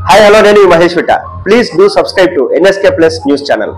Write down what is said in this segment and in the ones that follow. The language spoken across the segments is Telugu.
Hi, hello, నేను Mahesh Vitta. Please do subscribe to NSK Plus News Channel.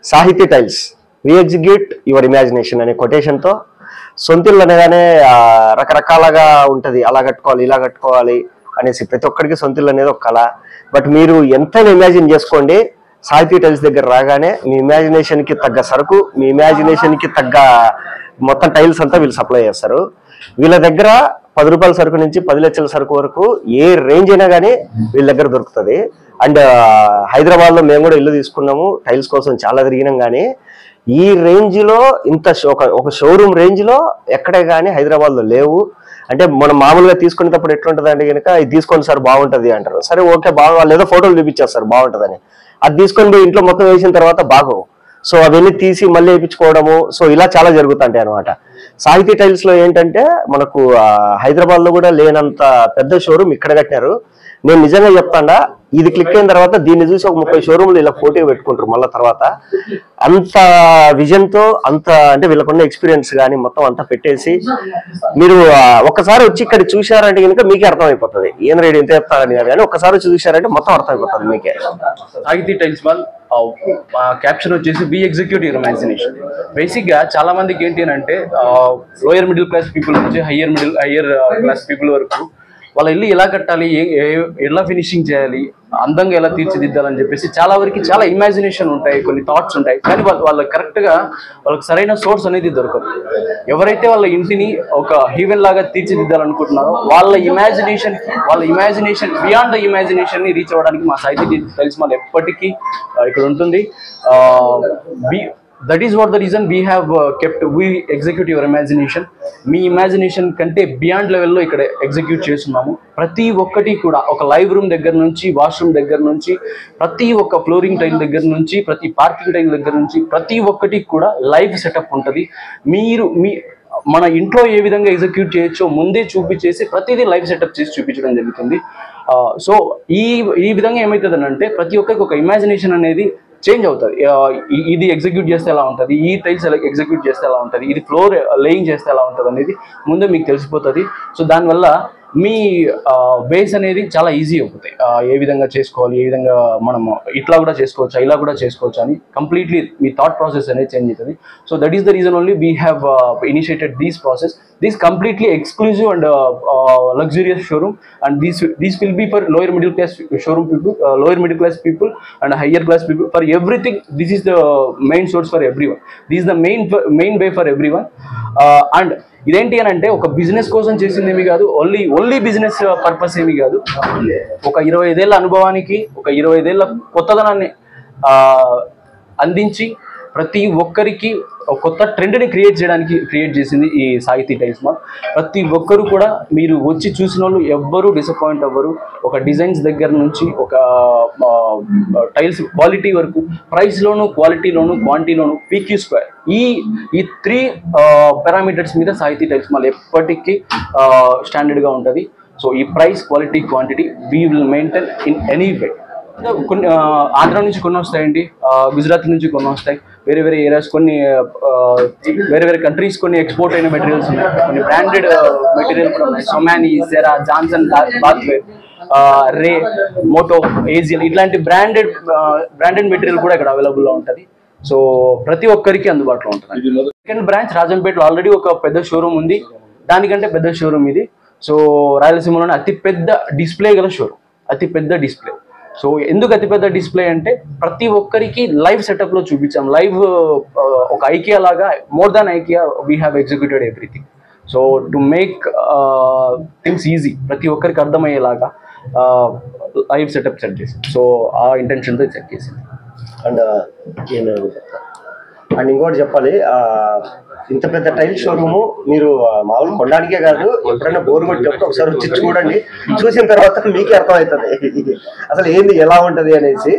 సాహితీ టైల్స్ రీఎగ్జిక్యూట్ యువర్ ఇమాజినేషన్ అనే కొటేషన్తో సొంతిల్లు అనగానే రకరకాలుగా ఉంటుంది, అలా కట్టుకోవాలి ఇలా కట్టుకోవాలి అనేసి ప్రతి ఒక్కరికి సొంతిల్లు అనేది ఒక కళ. బట్ మీరు ఎంతైనా ఇమాజిన్ చేసుకోండి, సాహితీ టైల్స్ దగ్గర రాగానే మీ ఇమాజినేషన్కి తగ్గ సరుకు, మీ ఇమాజినేషన్కి తగ్గ మొత్తం టైల్స్ అంతా వీళ్ళు సప్లై చేస్తారు. వీళ్ళ దగ్గర 10 రూపాయల సరుకు నుంచి 10 లక్షల సరుకు వరకు ఏ రేంజ్ అయినా కానీ వీళ్ళ దగ్గర దొరుకుతుంది. అండ్ హైదరాబాద్లో మేము కూడా ఇల్లు తీసుకున్నాము, టైల్స్ కోసం చాలా తిరిగినాం. కానీ ఈ రేంజ్లో ఇంత ఒక షోరూమ్ రేంజ్లో ఎక్కడే కానీ హైదరాబాద్లో లేవు. అంటే మనం మామూలుగా తీసుకునేటప్పుడు ఎట్లుంటుంది అంటే కనుక ఇది తీసుకోండి సార్ బాగుంటుంది అంటారు. సరే ఓకే వాళ్ళు ఏదో ఫోటోలు చూపించేస్తారు బాగుంటుందని, అది తీసుకొని పోయి ఇంట్లో మొత్తం వేసిన తర్వాత బాగోవు. సో అవన్నీ తీసి మళ్ళీ వేయించుకోవడము, సో ఇలా చాలా జరుగుతుంటాయి అనమాట. సాహితీ టైల్స్ లో ఏంటంటే మనకు హైదరాబాద్ లో కూడా లేనంత పెద్ద షోరూమ్ ఇక్కడ కట్టినారు. నేను నిజంగా చెప్తాడా, ఇది క్లిక్ అయిన తర్వాత దీన్ని చూసి ఒక 30 షోరూమ్లు ఇలా పోటీ పెట్టుకుంటారు మళ్ళీ తర్వాత. అంత విజన్ తో, అంత అంటే వీళ్ళకున్న ఎక్స్పీరియన్స్ కానీ మొత్తం అంతా పెట్టేసి మీరు ఒక్కసారి వచ్చి ఇక్కడ చూశారంటే కనుక మీకే అర్థమైపోతుంది. ఏం రేడు ఎంత చెప్తారని కానీ ఒక్కసారి వచ్చి చూశారంటే మొత్తం అర్థమైపోతుంది మీకే. సాహితీ టైల్స్ వాళ్ళ క్యాప్షన్ వచ్చేసి be execute your imagination. Basic గా చాలా మందికి ఏంటి అంటే లోయర్ మిడిల్ క్లాస్ పీపుల్ నుంచి హయ్యర్ క్లాస్ పీపుల్ వరకు వాళ్ళ ఇల్లు ఎలా కట్టాలి, ఎలా ఫినిషింగ్ చేయాలి, అందంగా ఎలా తీర్చిదిద్దాలని చెప్పేసి చాలా వరకు చాలా ఇమాజినేషన్ ఉంటాయి, కొన్ని థాట్స్ ఉంటాయి. కానీ వాళ్ళకి కరెక్ట్గా వాళ్ళకి సరైన సోర్స్ అనేది దొరకదు. ఎవరైతే వాళ్ళ ఇంటిని ఒక హీవెన్ లాగా తీర్చిదిద్దాలనుకుంటున్నారో వాళ్ళ ఇమాజినేషన్ బియాండ్ ద ఇమాజినేషన్ ని రీచ్ అవ్వడానికి మా సాహితీ టైల్స్ మాల్ ఎప్పటికీ ఇక్కడ ఉంటుంది. That is what the reason we execute your imagination. Me imagination కంటే బియాండ్ లెవెల్లో ఇక్కడ ఎగ్జిక్యూట్ చేస్తున్నాము. ప్రతి ఒక్కటి కూడా ఒక లైవ్ రూమ్ దగ్గర నుంచి, వాష్రూమ్ దగ్గర నుంచి, ప్రతి ఒక్క ఫ్లోరింగ్ టైల్ దగ్గర నుంచి, ప్రతి పార్కింగ్ టైల్ దగ్గర నుంచి ప్రతి ఒక్కటి కూడా లైవ్ సెటప్ ఉంటుంది. మన ఇంట్లో ఏ విధంగా ఎగ్జిక్యూట్ చేయొచ్చో ముందే చూపించేసి ప్రతిదీ లైవ్ సెటప్ చేసి చూపించడం జరుగుతుంది. సో ఈ విధంగా ఏమవుతుంది అంటే ప్రతి ఒక్కరికి ఒక ఇమాజినేషన్ అనేది చేంజ్ అవుతుంది. ఇది ఎగ్జిక్యూట్ చేస్తే ఎలా ఉంటుంది, ఈ టైల్స్ ఎగ్జిక్యూట్ చేస్తే ఎలా ఉంటుంది, ఇది ఫ్లోర్ లేయింగ్ చేస్తే ఎలా ఉంటుంది అనేది ముందే మీకు తెలిసిపోతుంది. సో దానివల్ల మీ బేస్ అనేది చాలా ఈజీ అవుతుంది. ఏ విధంగా చేసుకోవాలి, ఏ విధంగా మనం ఇట్లా కూడా చేసుకోవచ్చా, ఇలా కూడా చేసుకోవచ్చు అని కంప్లీట్లీ మీ థాట్ ప్రాసెస్ అనేది చేంజ్ అవుతుంది. So that is the reason only we have initiated these process. This completely exclusive and luxurious showroom, and these will be for lower middle class showroom people, lower middle class people and higher class people. For everything, this is the main source for everyone. This is the main way for everyone. And ఇదేంటి అని అంటే ఒక బిజినెస్ కోసం చేసింది ఏమి కాదు, ఓన్లీ బిజినెస్ పర్పస్ ఏమి కాదు. ఒక 25 ఏళ్ళ అనుభవానికి, ఒక 25 ఏళ్ళ కొత్తదనాన్ని అందించి ప్రతి ఒక్కరికి ఒక కొత్త ట్రెండ్ని క్రియేట్ చేసింది ఈ సాహితీ టైల్స్ మాల్. ప్రతి ఒక్కరు కూడా మీరు వచ్చి చూసిన వాళ్ళు ఎవ్వరూ డిసప్పాయింట్ అవ్వరు. ఒక డిజైన్స్ దగ్గర నుంచి ఒక టైల్స్ క్వాలిటీ వరకు, ప్రైస్లోను, క్వాలిటీలోను, క్వాంటిటీలోను PQ స్క్వేర్ ఈ 3 పారామీటర్స్ మీద సాహితీ టైల్స్ మాల్ ఎప్పటికీ స్టాండర్డ్గా ఉంటుంది. సో ఈ price, quality, quantity we will maintain in any way. కొన్ని ఆంధ్ర నుంచి కొన్ని వస్తాయండి, గుజరాత్ నుంచి కొన్ని వస్తాయి, వేరే ఏరియాస్ కొన్ని వేరే కంట్రీస్ కొన్ని ఎక్స్పోర్ట్ అయిన మెటీరియల్స్ ఉన్నాయి, కొన్ని బ్రాండెడ్ మెటీరియల్ కూడా ఉన్నాయి. సొమాని, సెరా, జాన్సన్, బాత్వే, రే, మోటో, ఏజియల్ ఇట్లాంటి బ్రాండెడ్ మెటీరియల్ కూడా ఇక్కడ అవైలబుల్లో ఉంటుంది. సో ప్రతి ఒక్కరికి అందుబాటులో ఉంటుంది. సెకండ్ బ్రాంచ్ రాజంపేటలో ఆల్రెడీ ఒక పెద్ద షోరూమ్ ఉంది, దానికంటే పెద్ద షోరూమ్ ఇది. సో రాయలసీమలోనే అతిపెద్ద డిస్ప్లే గల షోరూమ్, అతిపెద్ద డిస్ప్లే. సో ఎందుకు అతిపెద్ద డిస్ప్లే అంటే ప్రతి ఒక్కరికి లైవ్ సెటప్ లో చూపించాం. లైవ్ ఒక ఐకియా లాగా, more than IKEA we have executed everything. So to make things easy, ప్రతి ఒక్కరికి అర్థమయ్యేలాగా లైవ్ సెటప్ సెట్ చేసి, సో ఆ ఇంటెన్షన్తో సెట్ చేసింది. అండ్ అండ్ ఇంకోటి చెప్పాలి, ఇంత పెద్ద టైల్ షోరూము మీరు మామూలు కొనడానికే కాదు, ఎప్పుడైనా బోర్ కొట్టినప్పుడు ఒకసారి వచ్చి చూడండి. చూసిన తర్వాత మీకే అర్థమవుతుంది అసలు ఏంది ఎలా ఉంటది అనేసి.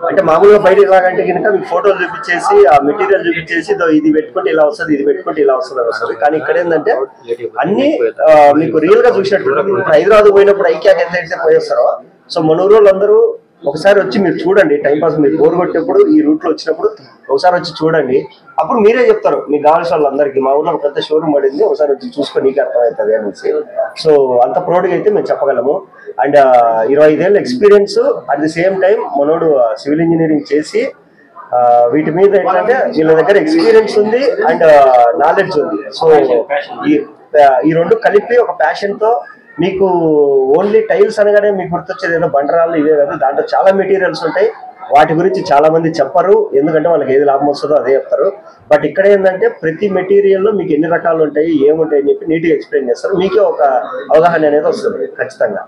అంటే మామూలుగా బయట ఎలాగంటే కనుక మీకు ఫోటోలు చూపించేసి ఆ మెటీరియల్ చూపించేసి ఇది పెట్టుకుంటే ఇలా వస్తుంది, ఇది పెట్టుకుంటే ఇలా వస్తుంది అని వస్తుంది. కానీ ఇక్కడ ఏంటంటే అన్ని మీకు రియల్ గా చూసినట్టు. ఇప్పుడు హైదరాబాద్ పోయినప్పుడు ఐక్యాక్ ఎంత పోయేస్తారో, సో మన ఊరోళ్ళందరూ ఒకసారి వచ్చి మీరు చూడండి. టైంపాస్ మీరు బోర్ కొట్టినప్పుడు ఈ రూట్ లో వచ్చినప్పుడు ఒకసారి వచ్చి చూడండి. అప్పుడు మీరే చెప్తారు మీకు కావాల్సిన వాళ్ళందరికీ, మా ఊర్లో పెద్ద షోరూమ్ పడింది, ఒకసారి వచ్చి చూసుకొని నీకు అర్థమవుతుంది అనేసి. సో అంత ప్రౌడ్గా అయితే మేము చెప్పగలము. అండ్ 25 ఏళ్ళ experience, at the same time మనోడు సివిల్ ఇంజనీరింగ్ చేసి వీటి మీద ఏంటంటే వీళ్ళ దగ్గర ఎక్స్పీరియన్స్ ఉంది అండ్ నాలెడ్జ్ ఉంది. సో ఈ రెండు కలిపి ఒక ప్యాషన్ తో, మీకు ఓన్లీ టైల్స్ అనగానే మీకు గుర్తొచ్చేది ఏదో బండరాళ్ళు ఇవే కదా, దాంట్లో చాలా మెటీరియల్స్ ఉంటాయి. వాటి గురించి చాలా మంది చెప్పరు, ఎందుకంటే వాళ్ళకి ఏది లాభం వస్తుందో అదే చెప్తారు. బట్ ఇక్కడ ఏంటంటే ప్రతి మెటీరియల్లో మీకు ఎన్ని రకాలు ఉంటాయి, ఏముంటాయి అని చెప్పి నీట్గా ఎక్స్ప్లెయిన్ చేస్తారు. మీకే ఒక అవగాహన అనేది వస్తుంది ఖచ్చితంగా.